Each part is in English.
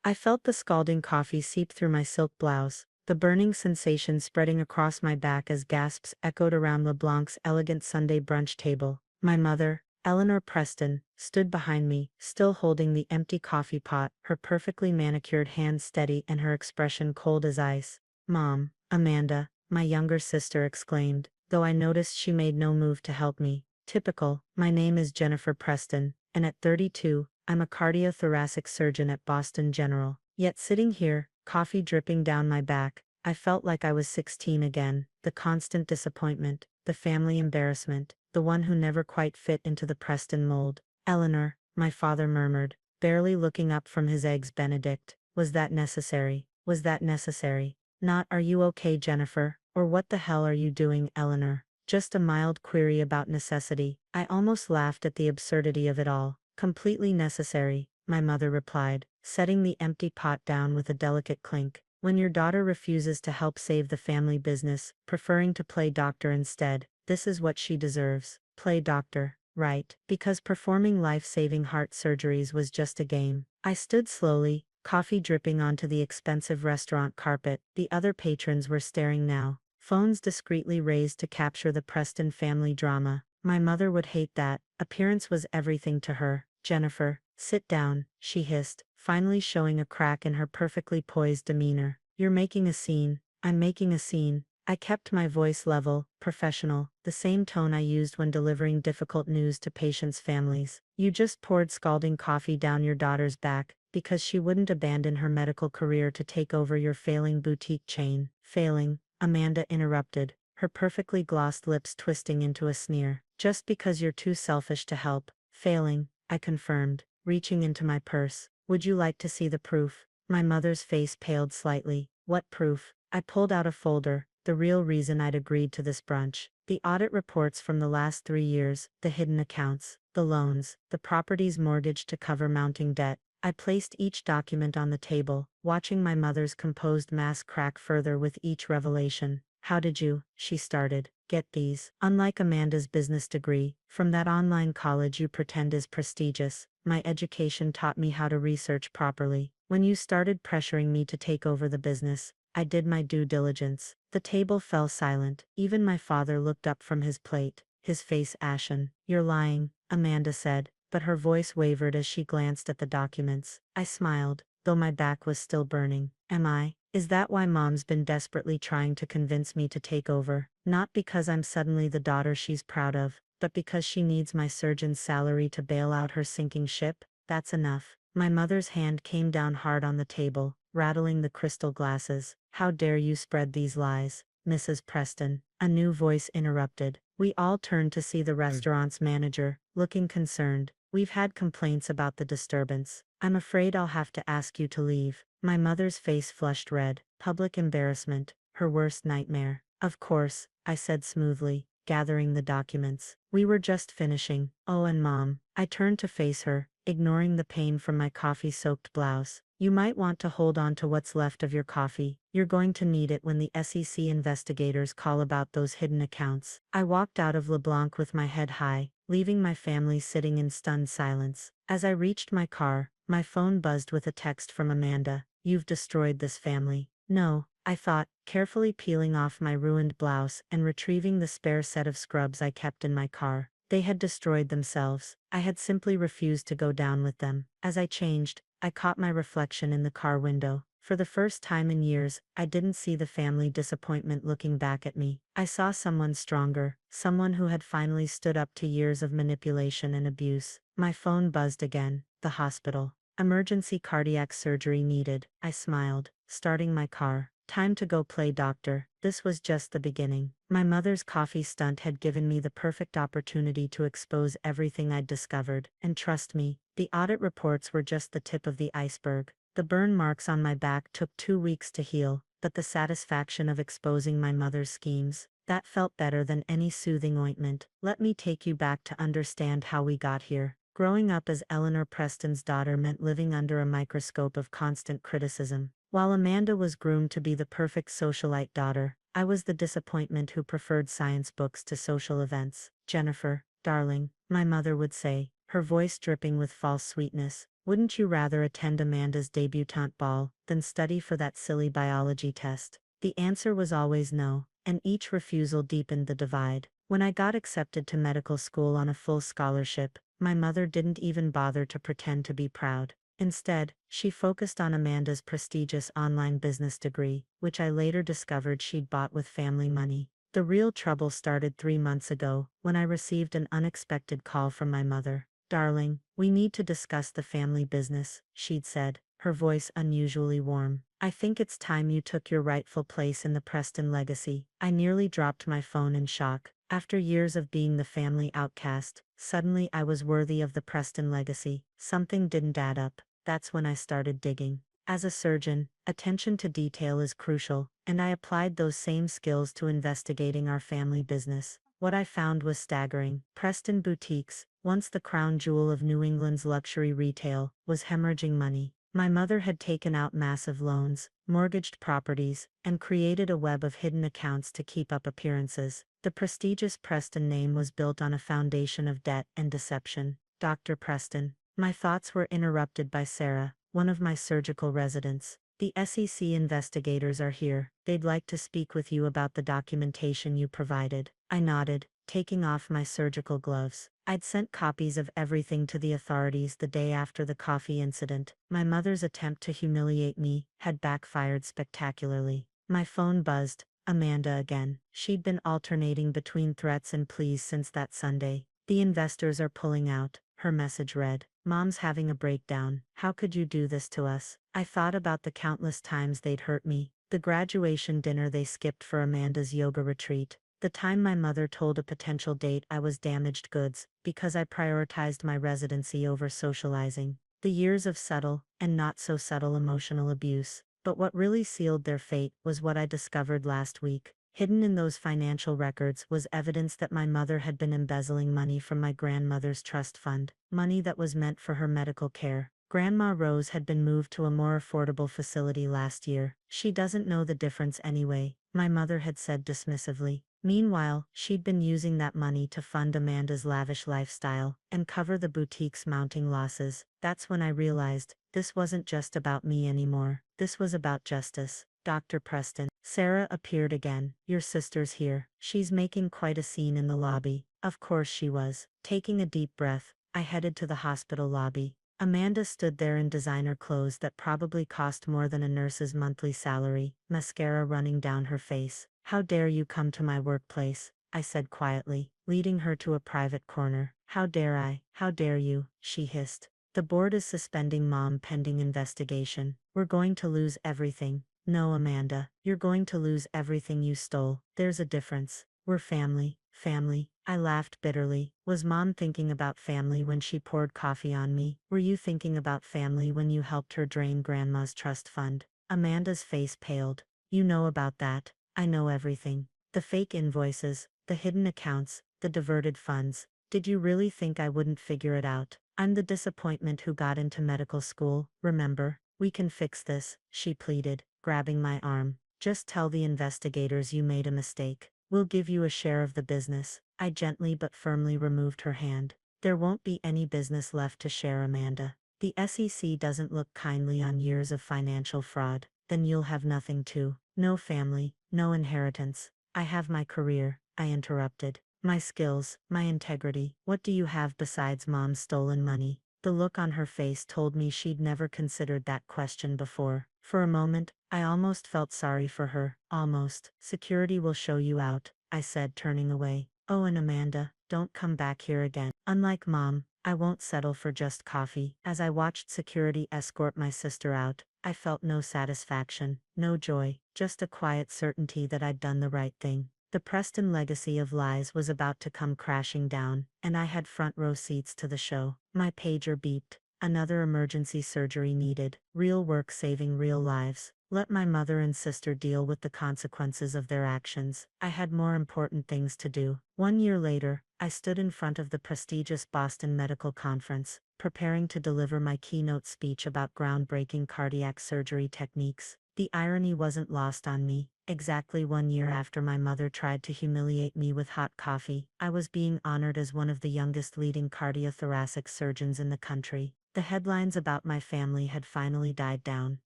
I felt the scalding coffee seep through my silk blouse, the burning sensation spreading across my back as gasps echoed around LeBlanc's elegant Sunday brunch table. My mother, Eleanor Preston, stood behind me, still holding the empty coffee pot, her perfectly manicured hands steady and her expression cold as ice. "Mom," Amanda, my younger sister exclaimed, though I noticed she made no move to help me. Typical. My name is Jennifer Preston, and at 32, I'm a cardiothoracic surgeon at Boston General. Yet sitting here, coffee dripping down my back, I felt like I was 16 again. The constant disappointment, the family embarrassment, the one who never quite fit into the Preston mold. "Eleanor," my father murmured, barely looking up from his eggs Benedict. "Was that necessary? Was that necessary?" Not "Are you okay, Jennifer?" or "What the hell are you doing, Eleanor?" Just a mild query about necessity. I almost laughed at the absurdity of it all. "Completely necessary," my mother replied, setting the empty pot down with a delicate clink. "When your daughter refuses to help save the family business, preferring to play doctor instead, this is what she deserves." Play doctor, right? Because performing life-saving heart surgeries was just a game. I stood slowly, coffee dripping onto the expensive restaurant carpet. The other patrons were staring now, phones discreetly raised to capture the Preston family drama. My mother would hate that. Appearance was everything to her. "Jennifer, sit down," she hissed, finally showing a crack in her perfectly poised demeanor. "You're making a scene." "I'm making a scene." I kept my voice level, professional, the same tone I used when delivering difficult news to patients' families. "You just poured scalding coffee down your daughter's back, because she wouldn't abandon her medical career to take over your failing boutique chain." "Failing," Amanda interrupted, her perfectly glossed lips twisting into a sneer. "Just because you're too selfish to help." "Failing," I confirmed, reaching into my purse. "Would you like to see the proof?" My mother's face paled slightly. "What proof?" I pulled out a folder, the real reason I'd agreed to this brunch. The audit reports from the last 3 years, the hidden accounts, the loans, the properties mortgaged to cover mounting debt. I placed each document on the table, watching my mother's composed mask crack further with each revelation. "How did you," she started, "get these?" "Unlike Amanda's business degree, from that online college you pretend is prestigious, my education taught me how to research properly. When you started pressuring me to take over the business, I did my due diligence." The table fell silent. Even my father looked up from his plate, his face ashen. "You're lying," Amanda said, but her voice wavered as she glanced at the documents. I smiled, though my back was still burning. "Am I? Is that why Mom's been desperately trying to convince me to take over? Not because I'm suddenly the daughter she's proud of, but because she needs my surgeon's salary to bail out her sinking ship? That's enough." My mother's hand came down hard on the table, rattling the crystal glasses. "How dare you spread these lies, Mrs. Preston?" A new voice interrupted. We all turned to see the restaurant's manager, looking concerned. "We've had complaints about the disturbance. I'm afraid I'll have to ask you to leave." My mother's face flushed red. Public embarrassment, her worst nightmare. "Of course," I said smoothly, gathering the documents. "We were just finishing." "Oh, and Mom." I turned to face her, ignoring the pain from my coffee-soaked blouse. "You might want to hold on to what's left of your coffee. You're going to need it when the SEC investigators call about those hidden accounts." I walked out of LeBlanc with my head high, leaving my family sitting in stunned silence. As I reached my car, my phone buzzed with a text from Amanda. "You've destroyed this family." "No," I thought, carefully peeling off my ruined blouse and retrieving the spare set of scrubs I kept in my car. They had destroyed themselves. I had simply refused to go down with them. As I changed, I caught my reflection in the car window. For the first time in years, I didn't see the family disappointment looking back at me. I saw someone stronger, someone who had finally stood up to years of manipulation and abuse. My phone buzzed again. The hospital. "Emergency cardiac surgery needed." I smiled, starting my car. Time to go play doctor. This was just the beginning. My mother's coffee stunt had given me the perfect opportunity to expose everything I'd discovered. And trust me, the audit reports were just the tip of the iceberg. The burn marks on my back took 2 weeks to heal, but the satisfaction of exposing my mother's schemes, that felt better than any soothing ointment. Let me take you back to understand how we got here. Growing up as Eleanor Preston's daughter meant living under a microscope of constant criticism. While Amanda was groomed to be the perfect socialite daughter, I was the disappointment who preferred science books to social events. "Jennifer, darling," my mother would say, her voice dripping with false sweetness, Wouldn't you rather attend Amanda's debutante ball than study for that silly biology test? The answer was always no, and each refusal deepened the divide. When I got accepted to medical school on a full scholarship, my mother didn't even bother to pretend to be proud. Instead, she focused on Amanda's prestigious online business degree, which I later discovered she'd bought with family money. The real trouble started 3 months ago, when I received an unexpected call from my mother. "Darling, we need to discuss the family business," she'd said, her voice unusually warm. "I think it's time you took your rightful place in the Preston legacy." I nearly dropped my phone in shock. After years of being the family outcast, suddenly I was worthy of the Preston legacy. Something didn't add up. That's when I started digging. As a surgeon, attention to detail is crucial, and I applied those same skills to investigating our family business. What I found was staggering. Preston Boutiques, once the crown jewel of New England's luxury retail, was hemorrhaging money. My mother had taken out massive loans, mortgaged properties, and created a web of hidden accounts to keep up appearances. The prestigious Preston name was built on a foundation of debt and deception. "Dr. Preston." My thoughts were interrupted by Sarah, one of my surgical residents. "The SEC investigators are here. They'd like to speak with you about the documentation you provided." I nodded, taking off my surgical gloves. I'd sent copies of everything to the authorities the day after the coffee incident. My mother's attempt to humiliate me had backfired spectacularly. My phone buzzed. Amanda again. She'd been alternating between threats and pleas since that Sunday. "The investors are pulling out," her message read. "Mom's having a breakdown. How could you do this to us?" I thought about the countless times they'd hurt me. The graduation dinner they skipped for Amanda's yoga retreat. The time my mother told a potential date I was damaged goods because I prioritized my residency over socializing. The years of subtle and not so subtle emotional abuse. But what really sealed their fate was what I discovered last week. Hidden in those financial records was evidence that my mother had been embezzling money from my grandmother's trust fund, money that was meant for her medical care. Grandma Rose had been moved to a more affordable facility last year. "She doesn't know the difference anyway," my mother had said dismissively. Meanwhile, she'd been using that money to fund Amanda's lavish lifestyle and cover the boutique's mounting losses. That's when I realized this wasn't just about me anymore. This was about justice. "Dr. Preston." Sarah appeared again. "Your sister's here. She's making quite a scene in the lobby." Of course she was. Taking a deep breath, I headed to the hospital lobby. Amanda stood there in designer clothes that probably cost more than a nurse's monthly salary, mascara running down her face. "How dare you come to my workplace?" I said quietly, leading her to a private corner. "How dare I? How dare you?" she hissed. "The board is suspending Mom pending investigation. We're going to lose everything." "No, Amanda, you're going to lose everything you stole. There's a difference. We're family." "Family?" I laughed bitterly. Was Mom thinking about family when she poured coffee on me? Were you thinking about family when you helped her drain Grandma's trust fund? Amanda's face paled. "You know about that." "I know everything. The fake invoices, the hidden accounts, the diverted funds. Did you really think I wouldn't figure it out? I'm the disappointment who got into medical school, remember? We can fix this," she pleaded, grabbing my arm. "Just tell the investigators you made a mistake. We'll give you a share of the business." I gently but firmly removed her hand. "There won't be any business left to share, Amanda. The SEC doesn't look kindly on years of financial fraud. Then you'll have nothing too. No family, no inheritance." "I have my career," I interrupted. "My skills, my integrity. What do you have besides Mom's stolen money?" The look on her face told me she'd never considered that question before. For a moment, I almost felt sorry for her. "Almost." "Security will show you out," I said, turning away. "Oh, and Amanda, don't come back here again. Unlike Mom, I won't settle for just coffee." As I watched security escort my sister out, I felt no satisfaction, no joy, just a quiet certainty that I'd done the right thing. The Preston legacy of lies was about to come crashing down, and I had front row seats to the show. My pager beeped. Another emergency surgery needed. Real work saving real lives. Let my mother and sister deal with the consequences of their actions. I had more important things to do. 1 year later, I stood in front of the prestigious Boston Medical Conference, preparing to deliver my keynote speech about groundbreaking cardiac surgery techniques. The irony wasn't lost on me. Exactly 1 year after my mother tried to humiliate me with hot coffee, I was being honored as one of the youngest leading cardiothoracic surgeons in the country. The headlines about my family had finally died down.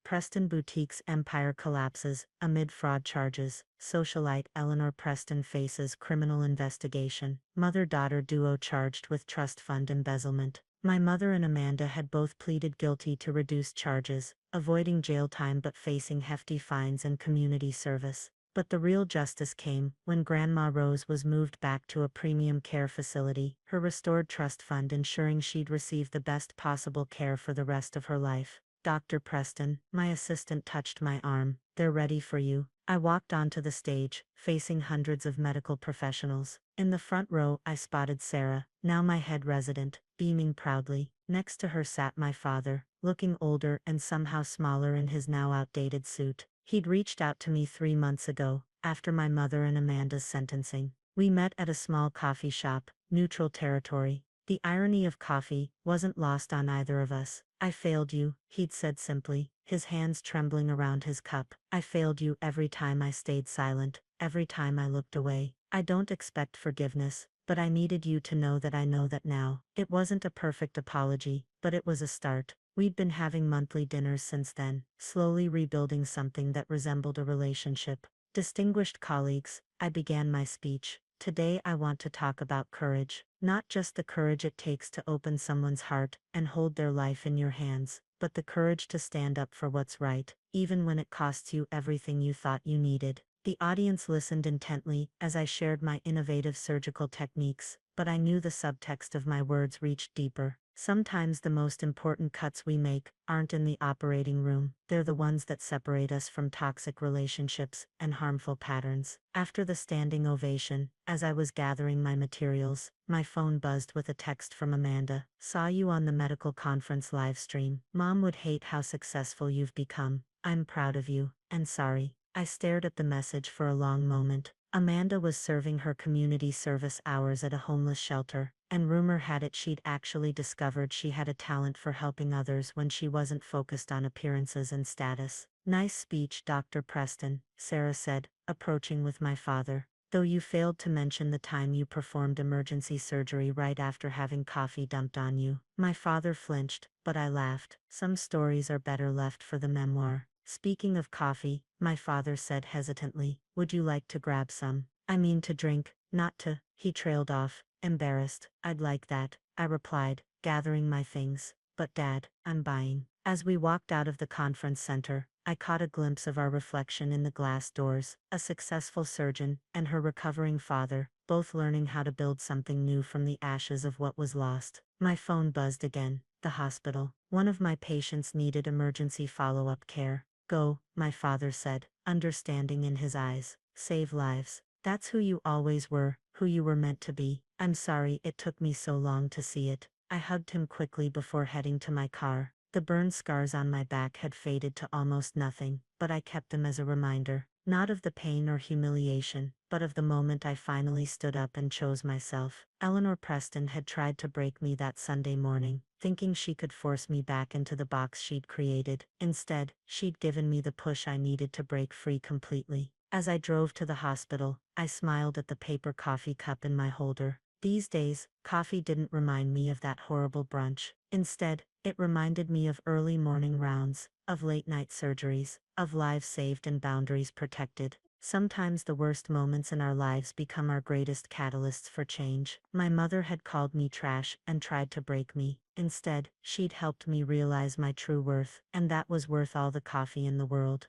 Preston Boutique's empire collapses amid fraud charges. Socialite Eleanor Preston faces criminal investigation. Mother-daughter duo charged with trust fund embezzlement. My mother and Amanda had both pleaded guilty to reduced charges, avoiding jail time but facing hefty fines and community service. But the real justice came when Grandma Rose was moved back to a premium care facility, her restored trust fund ensuring she'd receive the best possible care for the rest of her life. Dr. Preston, my assistant, touched my arm. They're ready for you. I walked onto the stage, facing hundreds of medical professionals. In the front row, I spotted Sarah, now my head resident, beaming proudly. Next to her sat my father, looking older and somehow smaller in his now outdated suit. He'd reached out to me 3 months ago, after my mother and Amanda's sentencing. We met at a small coffee shop, neutral territory. The irony of coffee wasn't lost on either of us. I failed you, he'd said simply, his hands trembling around his cup. I failed you every time I stayed silent, every time I looked away. I don't expect forgiveness, but I needed you to know that I know that now. It wasn't a perfect apology, but it was a start. We'd been having monthly dinners since then, slowly rebuilding something that resembled a relationship. Distinguished colleagues, I began my speech. Today I want to talk about courage. Not just the courage it takes to open someone's heart and hold their life in your hands, but the courage to stand up for what's right, even when it costs you everything you thought you needed. The audience listened intently as I shared my innovative surgical techniques, but I knew the subtext of my words reached deeper. Sometimes the most important cuts we make aren't in the operating room, they're the ones that separate us from toxic relationships and harmful patterns. After the standing ovation, as I was gathering my materials, my phone buzzed with a text from Amanda. Saw you on the medical conference live stream. Mom would hate how successful you've become. I'm proud of you, and sorry. I stared at the message for a long moment. Amanda was serving her community service hours at a homeless shelter, and rumor had it she'd actually discovered she had a talent for helping others when she wasn't focused on appearances and status. Nice speech, Dr. Preston, Sarah said, approaching with my father. Though you failed to mention the time you performed emergency surgery right after having coffee dumped on you. My father flinched, but I laughed. Some stories are better left for the memoir. Speaking of coffee, my father said hesitantly, would you like to grab some? I mean to drink, not to. He trailed off, embarrassed. I'd like that, I replied, gathering my things. But Dad, I'm buying. As we walked out of the conference center, I caught a glimpse of our reflection in the glass doors, a successful surgeon and her recovering father, both learning how to build something new from the ashes of what was lost. My phone buzzed again. The hospital. One of my patients needed emergency follow-up care. Go, my father said, understanding in his eyes. Save lives. That's who you always were, who you were meant to be. I'm sorry it took me so long to see it. I hugged him quickly before heading to my car. The burn scars on my back had faded to almost nothing, but I kept them as a reminder, not of the pain or humiliation, but of the moment I finally stood up and chose myself. Eleanor Preston had tried to break me that Sunday morning, thinking she could force me back into the box she'd created. Instead, she'd given me the push I needed to break free completely. As I drove to the hospital, I smiled at the paper coffee cup in my holder. These days, coffee didn't remind me of that horrible brunch. Instead, it reminded me of early morning rounds, of late-night surgeries, of lives saved and boundaries protected. Sometimes the worst moments in our lives become our greatest catalysts for change. My mother had called me trash and tried to break me. Instead, she'd helped me realize my true worth, and that was worth all the coffee in the world.